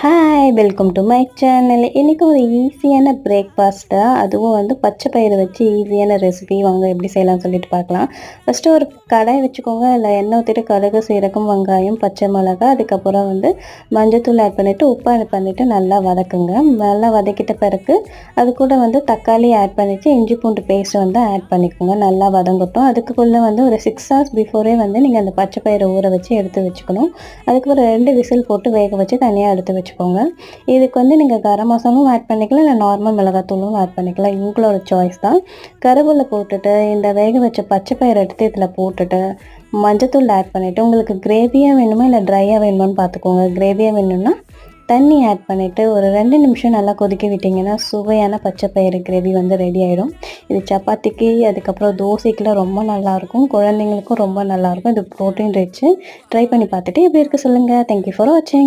Hi welcome to my channel. இன்றைக்கி ஒரு ஈஸியான பிரேக்ஃபாஸ்ட்டாக, அதுவும் வந்து பச்சை பயிறு வச்சு ஈஸியான ரெசிபி வாங்க எப்படி செய்யலாம்னு சொல்லிட்டு பார்க்கலாம். ஃபஸ்ட்டு ஒரு கடாய் வச்சுக்கோங்க. அதில் எண்ணெய் ஊற்றிட்டு கடுகு, சீரகம், வெங்காயம், பச்சை மிளகாய், அதுக்கப்புறம் வந்து மஞ்சத்தூள் ஆட் பண்ணிவிட்டு உப்பு ஆட் பண்ணிவிட்டு நல்லா வதக்குங்க. நல்லா வதக்கிட்ட பிறகு அது கூட வந்து தக்காளி ஆட் பண்ணிவிட்டு இஞ்சி பூண்டு பேஸ்ட் வந்து ஆட் பண்ணிக்கோங்க. நல்லா வதங்கட்டும். அதுக்குள்ளே வந்து ஒரு 6 hours பிஃபோரே வந்து நீங்கள் அந்த பச்சை பயிரை ஊற வச்சு எடுத்து வச்சுக்கணும். அதுக்கப்புறம் 2 விசில் போட்டு வேக வச்சு தனியாக எடுத்து வச்சுக்கோங்க. இதுக்கு வந்து நீங்கள் கரம் மசாலாவும் ஆட் பண்ணிக்கலாம், இல்லை நார்மல் மிளகாத்தூளும் ஆட் பண்ணிக்கலாம். உங்களோட சாய்ஸ் தான். கருவேப்பிலை போட்டுட்டு இந்த வேக வச்ச பச்சை பயிரை எடுத்து இதில் போட்டுட்டு மஞ்சத்தூள் ஆட் பண்ணிவிட்டு உங்களுக்கு கிரேவியாக வேணுமா இல்லை ட்ரையாக வேணுமான்னு பார்த்துக்கோங்க. கிரேவியாக வேணும்னா தண்ணி ஆட் பண்ணிவிட்டு ஒரு 2 நிமிஷம் நல்லா கொதிக்க விட்டிங்கன்னா சுவையான பச்சை பயிறு கிரேவி வந்து ரெடி ஆகிடும். இது சப்பாத்திக்கு, அதுக்கப்புறம் தோசைக்கெலாம் ரொம்ப நல்லாயிருக்கும். குழந்தைங்களுக்கும் ரொம்ப நல்லாயிருக்கும். இது ப்ரோட்டீன் ரிச்சு. ட்ரை பண்ணி பார்த்துட்டு எப்படி இருக்குது சொல்லுங்கள். தேங்க்யூ ஃபார் வாட்சிங்.